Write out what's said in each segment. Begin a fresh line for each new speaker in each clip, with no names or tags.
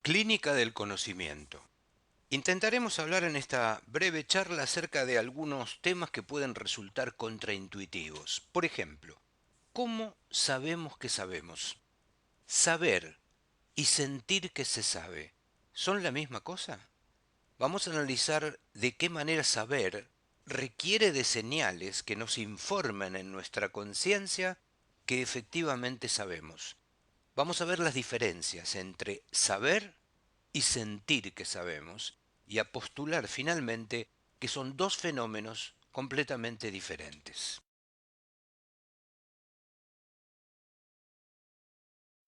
Clínica del conocimiento. Intentaremos hablar en esta breve charla acerca de algunos temas que pueden resultar contraintuitivos. Por ejemplo, ¿cómo sabemos que sabemos? Saber y sentir que se sabe, ¿son la misma cosa? Vamos a analizar de qué manera saber requiere de señales que nos informen en nuestra conciencia que efectivamente sabemos. Vamos a ver las diferencias entre saber y sentir que sabemos, y a postular finalmente que son dos fenómenos completamente diferentes.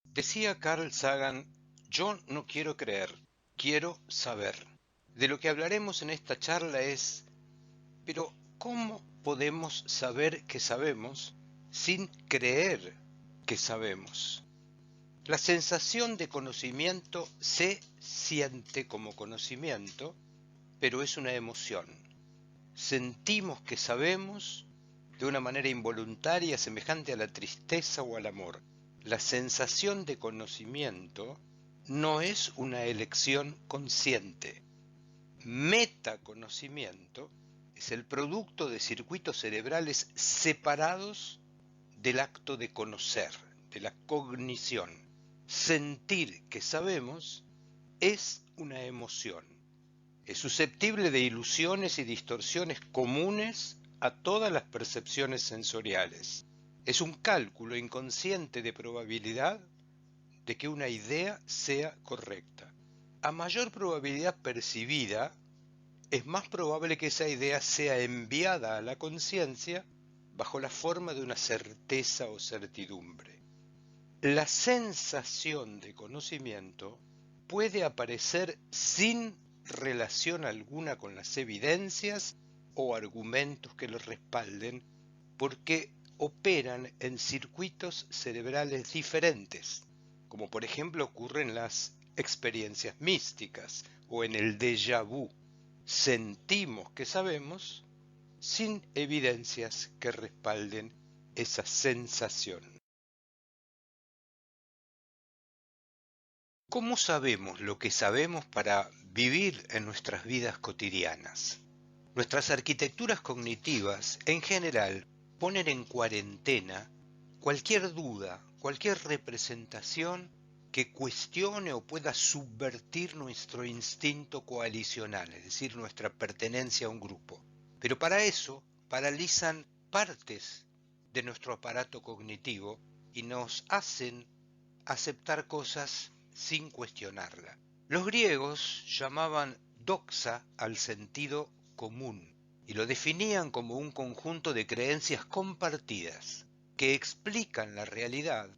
Decía Carl Sagan, yo no quiero creer, quiero saber. De lo que hablaremos en esta charla es, pero ¿cómo podemos saber que sabemos sin creer que sabemos? La sensación de conocimiento se siente como conocimiento, pero es una emoción. Sentimos que sabemos de una manera involuntaria semejante a la tristeza o al amor. La sensación de conocimiento no es una elección consciente. Metaconocimiento es el producto de circuitos cerebrales separados del acto de conocer, de la cognición. Sentir que sabemos es una emoción. Es susceptible de ilusiones y distorsiones comunes a todas las percepciones sensoriales. Es un cálculo inconsciente de probabilidad de que una idea sea correcta. A mayor probabilidad percibida, es más probable que esa idea sea enviada a la conciencia bajo la forma de una certeza o certidumbre. La sensación de conocimiento puede aparecer sin relación alguna con las evidencias o argumentos que lo respalden, porque operan en circuitos cerebrales diferentes, como por ejemplo ocurre en las experiencias místicas o en el déjà vu. Sentimos que sabemos sin evidencias que respalden esa sensación. ¿Cómo sabemos lo que sabemos para vivir en nuestras vidas cotidianas? Nuestras arquitecturas cognitivas, en general, ponen en cuarentena cualquier duda, cualquier representación que cuestione o pueda subvertir nuestro instinto coalicional, es decir, nuestra pertenencia a un grupo. Pero para eso paralizan partes de nuestro aparato cognitivo y nos hacen aceptar cosas sin cuestionarla. Los griegos llamaban doxa al sentido común y lo definían como un conjunto de creencias compartidas que explican la realidad,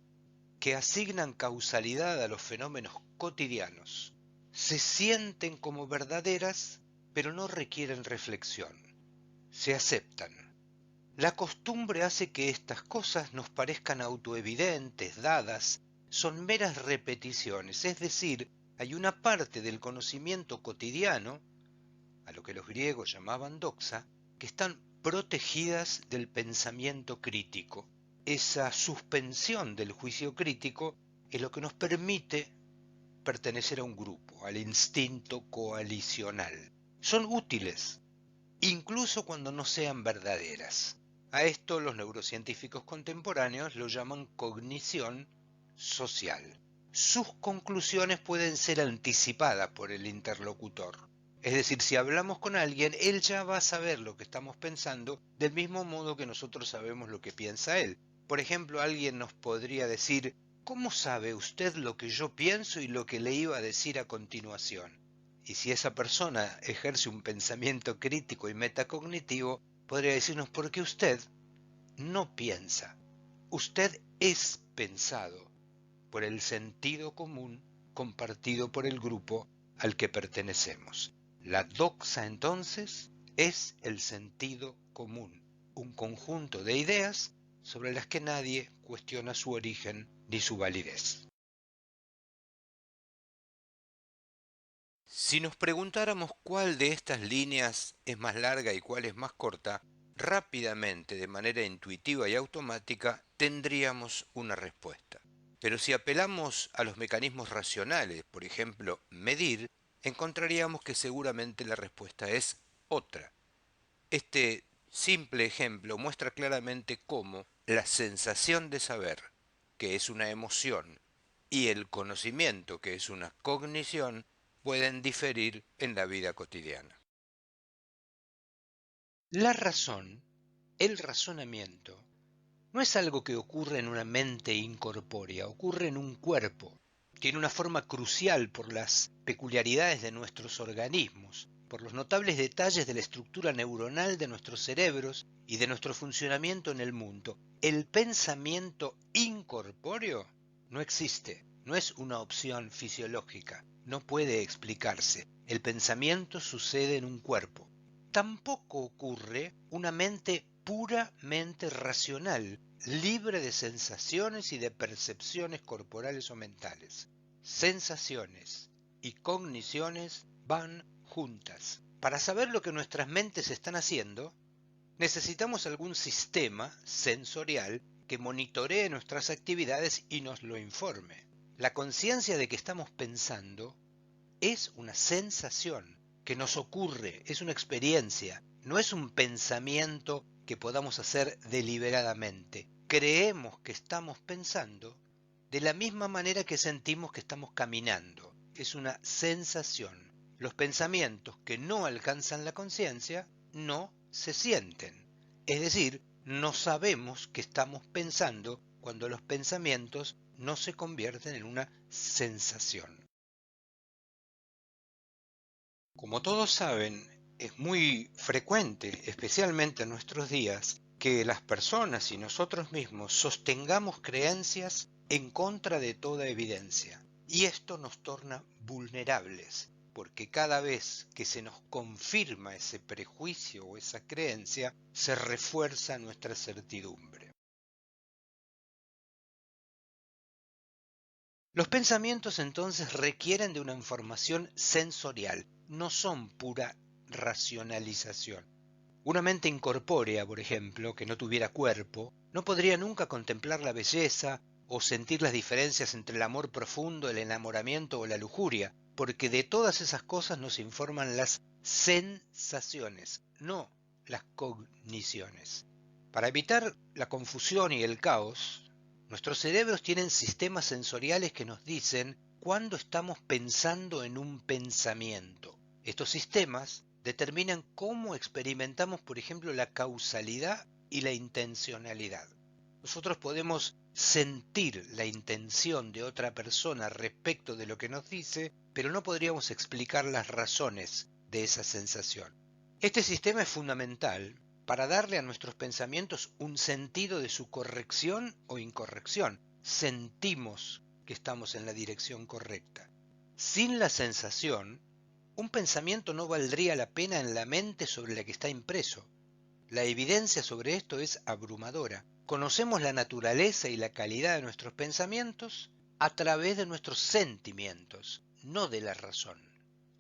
que asignan causalidad a los fenómenos cotidianos. Se sienten como verdaderas, pero no requieren reflexión. Se aceptan. La costumbre hace que estas cosas nos parezcan autoevidentes, dadas, son meras repeticiones, es decir, hay una parte del conocimiento cotidiano, a lo que los griegos llamaban doxa, que están protegidas del pensamiento crítico. Esa suspensión del juicio crítico es lo que nos permite pertenecer a un grupo, al instinto coalicional. Son útiles, incluso cuando no sean verdaderas. A esto los neurocientíficos contemporáneos lo llaman cognición social. Sus conclusiones pueden ser anticipadas por el interlocutor. Es decir, si hablamos con alguien, él ya va a saber lo que estamos pensando del mismo modo que nosotros sabemos lo que piensa él. Por ejemplo, alguien nos podría decir, ¿cómo sabe usted lo que yo pienso y lo que le iba a decir a continuación? Y si esa persona ejerce un pensamiento crítico y metacognitivo, podría decirnos porque usted no piensa. Usted es pensado por el sentido común compartido por el grupo al que pertenecemos. La doxa entonces es el sentido común, un conjunto de ideas sobre las que nadie cuestiona su origen ni su validez. Si nos preguntáramos cuál de estas líneas es más larga y cuál es más corta, rápidamente, de manera intuitiva y automática, tendríamos una respuesta. Pero si apelamos a los mecanismos racionales, por ejemplo, medir, encontraríamos que seguramente la respuesta es otra. Este simple ejemplo muestra claramente cómo la sensación de saber, que es una emoción, y el conocimiento, que es una cognición, pueden diferir en la vida cotidiana. La razón, el razonamiento, no es algo que ocurre en una mente incorpórea, ocurre en un cuerpo. Tiene una forma crucial por las peculiaridades de nuestros organismos, por los notables detalles de la estructura neuronal de nuestros cerebros y de nuestro funcionamiento en el mundo. El pensamiento incorpóreo no existe, no es una opción fisiológica, no puede explicarse. El pensamiento sucede en un cuerpo. Tampoco ocurre una mente puramente racional, libre de sensaciones y de percepciones corporales o mentales. Sensaciones y cogniciones van juntas. Para saber lo que nuestras mentes están haciendo, necesitamos algún sistema sensorial que monitoree nuestras actividades y nos lo informe. La conciencia de que estamos pensando es una sensación que nos ocurre, es una experiencia, no es un pensamiento que podamos hacer deliberadamente. Creemos que estamos pensando de la misma manera que sentimos que estamos caminando. Es una sensación. Los pensamientos que no alcanzan la conciencia no se sienten. Es decir, no sabemos que estamos pensando cuando los pensamientos no se convierten en una sensación. Como todos saben, es muy frecuente, especialmente en nuestros días, que las personas y nosotros mismos sostengamos creencias en contra de toda evidencia. Y esto nos torna vulnerables, porque cada vez que se nos confirma ese prejuicio o esa creencia, se refuerza nuestra certidumbre. Los pensamientos entonces requieren de una información sensorial, no son pura racionalización. Una mente incorpórea, por ejemplo, que no tuviera cuerpo, no podría nunca contemplar la belleza o sentir las diferencias entre el amor profundo, el enamoramiento o la lujuria, porque de todas esas cosas nos informan las sensaciones, no las cogniciones. Para evitar la confusión y el caos, nuestros cerebros tienen sistemas sensoriales que nos dicen cuándo estamos pensando en un pensamiento. Estos sistemas determinan cómo experimentamos, por ejemplo, la causalidad y la intencionalidad. Nosotros podemos sentir la intención de otra persona respecto de lo que nos dice, pero no podríamos explicar las razones de esa sensación. Este sistema es fundamental para darle a nuestros pensamientos un sentido de su corrección o incorrección. Sentimos que estamos en la dirección correcta. Sin la sensación, un pensamiento no valdría la pena en la mente sobre la que está impreso. La evidencia sobre esto es abrumadora. Conocemos la naturaleza y la calidad de nuestros pensamientos a través de nuestros sentimientos, no de la razón.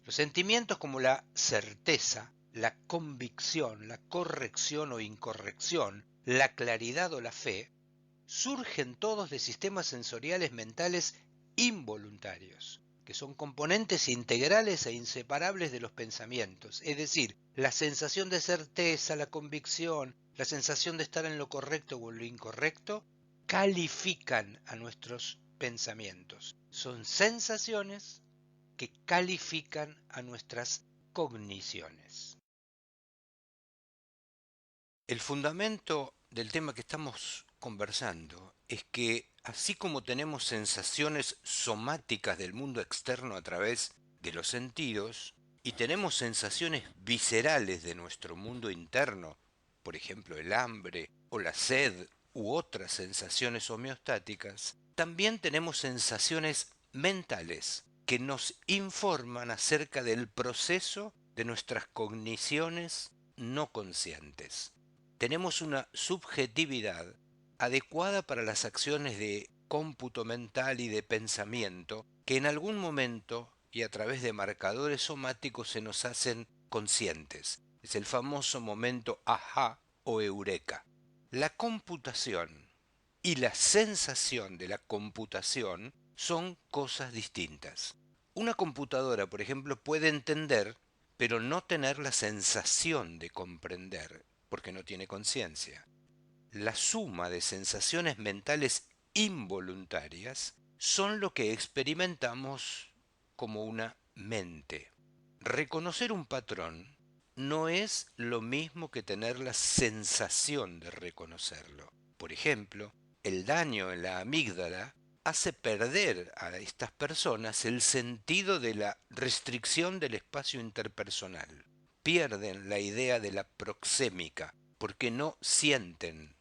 Los sentimientos como la certeza, la convicción, la corrección o incorrección, la claridad o la fe, surgen todos de sistemas sensoriales mentales involuntarios, que son componentes integrales e inseparables de los pensamientos, es decir, la sensación de certeza, la convicción, la sensación de estar en lo correcto o en lo incorrecto, califican a nuestros pensamientos. Son sensaciones que califican a nuestras cogniciones. El fundamento del tema que estamos conversando es que así como tenemos sensaciones somáticas del mundo externo a través de los sentidos y tenemos sensaciones viscerales de nuestro mundo interno, por ejemplo el hambre o la sed u otras sensaciones homeostáticas, también tenemos sensaciones mentales que nos informan acerca del proceso de nuestras cogniciones no conscientes. Tenemos una subjetividad adecuada para las acciones de cómputo mental y de pensamiento que en algún momento y a través de marcadores somáticos se nos hacen conscientes. Es el famoso momento ajá o eureka. La computación y la sensación de la computación son cosas distintas. Una computadora, por ejemplo, puede entender, pero no tener la sensación de comprender, porque no tiene conciencia. La suma de sensaciones mentales involuntarias son lo que experimentamos como una mente. Reconocer un patrón no es lo mismo que tener la sensación de reconocerlo. Por ejemplo, el daño en la amígdala hace perder a estas personas el sentido de la restricción del espacio interpersonal. Pierden la idea de la proxémica porque no sienten.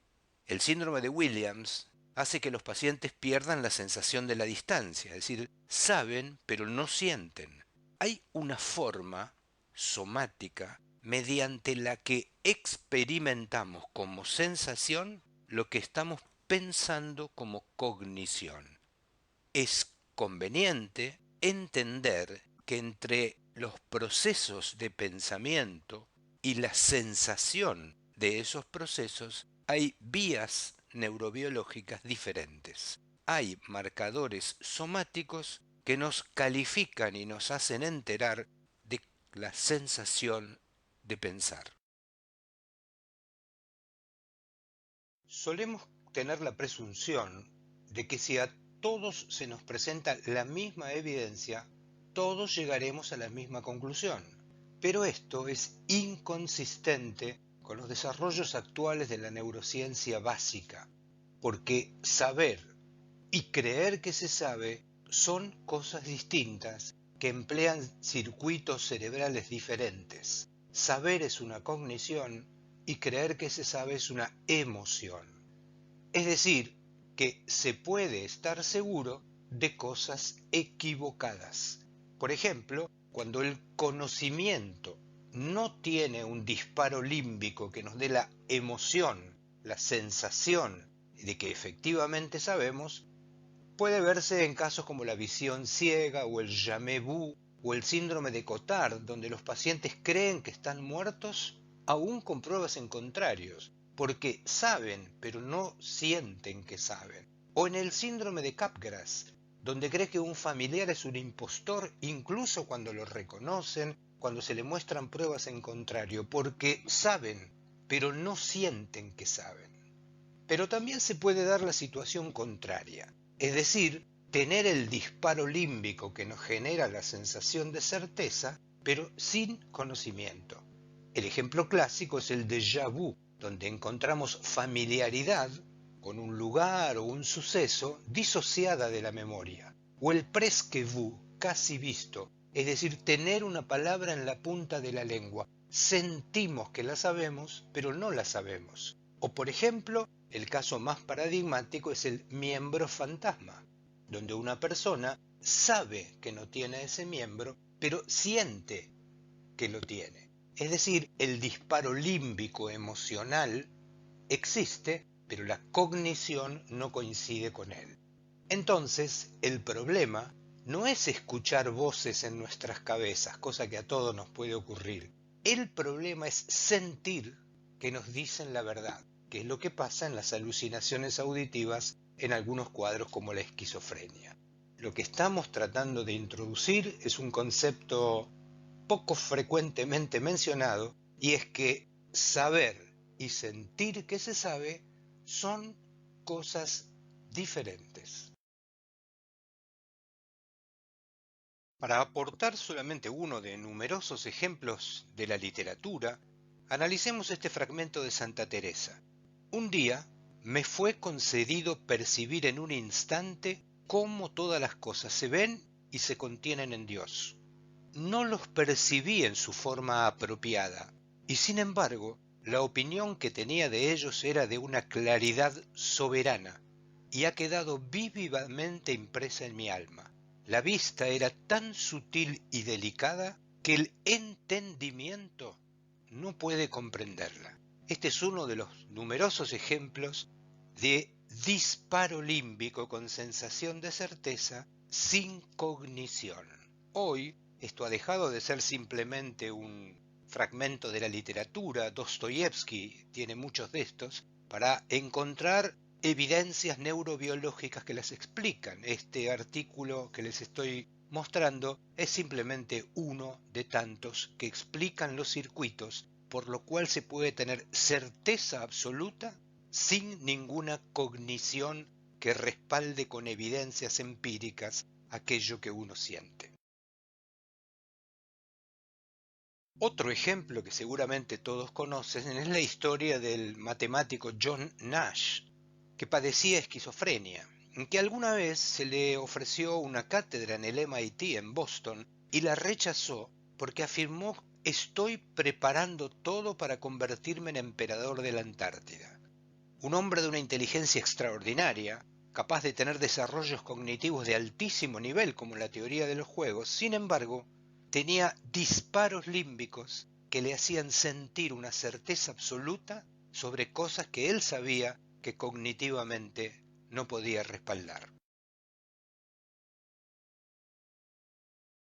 El síndrome de Williams hace que los pacientes pierdan la sensación de la distancia, es decir, saben pero no sienten. Hay una forma somática mediante la que experimentamos como sensación lo que estamos pensando como cognición. Es conveniente entender que entre los procesos de pensamiento y la sensación de esos procesos hay vías neurobiológicas diferentes. Hay marcadores somáticos que nos califican y nos hacen enterar de la sensación de pensar. Solemos tener la presunción de que si a todos se nos presenta la misma evidencia, todos llegaremos a la misma conclusión. Pero esto es inconsistente con los desarrollos actuales de la neurociencia básica, porque saber y creer que se sabe son cosas distintas que emplean circuitos cerebrales diferentes. Saber es una cognición y creer que se sabe es una emoción. Es decir, que se puede estar seguro de cosas equivocadas. Por ejemplo, cuando el conocimiento no tiene un disparo límbico que nos dé la emoción, la sensación de que efectivamente sabemos, puede verse en casos como la visión ciega o el jamais vu o el síndrome de Cotard, donde los pacientes creen que están muertos aún con pruebas en contrarios, porque saben pero no sienten que saben. O en el síndrome de Capgras, donde cree que un familiar es un impostor incluso cuando lo reconocen, cuando se le muestran pruebas en contrario, porque saben pero no sienten que saben. Pero también se puede dar la situación contraria, es decir, tener el disparo límbico que nos genera la sensación de certeza, pero sin conocimiento. El ejemplo clásico es el déjà vu, donde encontramos familiaridad con un lugar o un suceso disociada de la memoria. O el presque vu, casi visto, es decir, tener una palabra en la punta de la lengua. Sentimos que la sabemos, pero no la sabemos. O por ejemplo, el caso más paradigmático es el miembro fantasma, donde una persona sabe que no tiene ese miembro, pero siente que lo tiene. Es decir, el disparo límbico emocional existe, pero la cognición no coincide con él. Entonces, el problema no es escuchar voces en nuestras cabezas, cosa que a todos nos puede ocurrir. El problema es sentir que nos dicen la verdad, que es lo que pasa en las alucinaciones auditivas en algunos cuadros como la esquizofrenia. Lo que estamos tratando de introducir es un concepto poco frecuentemente mencionado, y es que saber y sentir que se sabe son cosas diferentes. Para aportar solamente uno de numerosos ejemplos de la literatura, analicemos este fragmento de Santa Teresa. Un día me fue concedido percibir en un instante cómo todas las cosas se ven y se contienen en Dios. No los percibí en su forma apropiada, y sin embargo, la opinión que tenía de ellos era de una claridad soberana, y ha quedado vívidamente impresa en mi alma. La vista era tan sutil y delicada que el entendimiento no puede comprenderla. Este es uno de los numerosos ejemplos de disparo límbico con sensación de certeza sin cognición. Hoy, esto ha dejado de ser simplemente un fragmento de la literatura. Dostoyevsky tiene muchos de estos, para encontrar evidencias neurobiológicas que las explican. Este artículo que les estoy mostrando es simplemente uno de tantos que explican los circuitos, por lo cual se puede tener certeza absoluta sin ninguna cognición que respalde con evidencias empíricas aquello que uno siente. Otro ejemplo que seguramente todos conocen es la historia del matemático John Nash, que padecía esquizofrenia, que alguna vez se le ofreció una cátedra en el MIT en Boston y la rechazó porque afirmó: estoy preparando todo para convertirme en emperador de la Antártida. Un hombre de una inteligencia extraordinaria, capaz de tener desarrollos cognitivos de altísimo nivel como la teoría de los juegos, sin embargo, tenía disparos límbicos que le hacían sentir una certeza absoluta sobre cosas que él sabía que cognitivamente no podía respaldar.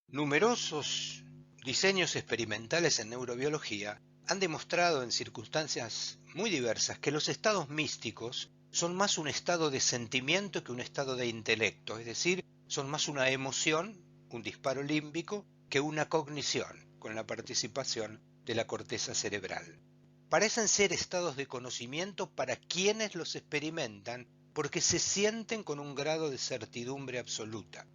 Numerosos diseños experimentales en neurobiología han demostrado en circunstancias muy diversas que los estados místicos son más un estado de sentimiento que un estado de intelecto, es decir, son más una emoción, un disparo límbico, que una cognición, con la participación de la corteza cerebral. Parecen ser estados de conocimiento para quienes los experimentan porque se sienten con un grado de certidumbre absoluta.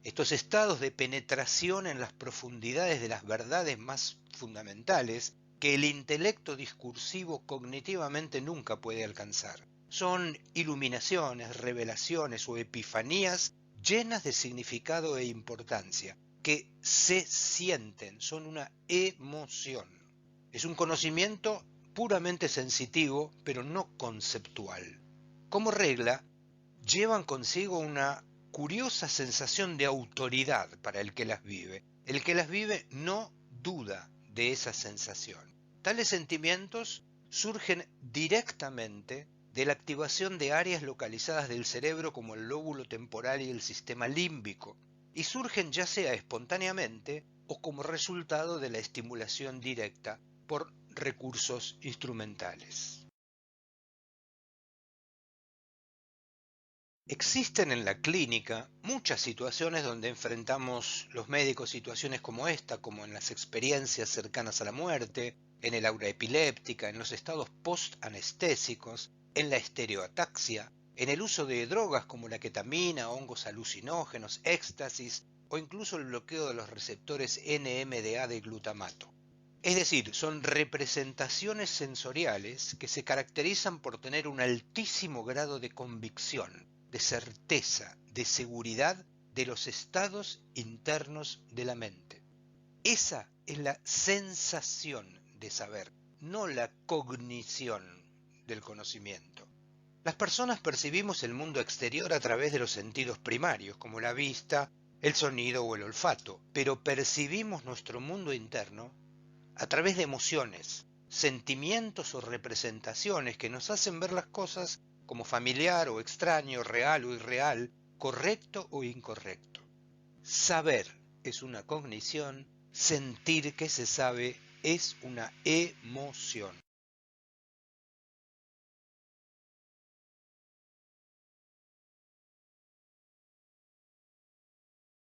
Estos estados de penetración en las profundidades de las verdades más fundamentales que el intelecto discursivo cognitivamente nunca puede alcanzar. Son iluminaciones, revelaciones o epifanías llenas de significado e importancia, que se sienten, son una emoción. Es un conocimiento puramente sensitivo, pero no conceptual. Como regla, llevan consigo una curiosa sensación de autoridad para el que las vive. El que las vive no duda de esa sensación. Tales sentimientos surgen directamente de la activación de áreas localizadas del cerebro como el lóbulo temporal y el sistema límbico, y surgen ya sea espontáneamente o como resultado de la estimulación directa por recursos instrumentales. Existen en la clínica muchas situaciones donde enfrentamos los médicos situaciones como esta, como en las experiencias cercanas a la muerte, en el aura epiléptica, en los estados post-anestésicos, en la estereoataxia, en el uso de drogas como la ketamina, hongos alucinógenos, éxtasis o incluso el bloqueo de los receptores NMDA de glutamato. Es decir, son representaciones sensoriales que se caracterizan por tener un altísimo grado de convicción, de certeza, de seguridad de los estados internos de la mente. Esa es la sensación de saber, no la cognición del conocimiento. Las personas percibimos el mundo exterior a través de los sentidos primarios, como la vista, el sonido o el olfato, pero percibimos nuestro mundo interno a través de emociones, sentimientos o representaciones que nos hacen ver las cosas como familiar o extraño, real o irreal, correcto o incorrecto. Saber es una cognición, sentir que se sabe es una emoción.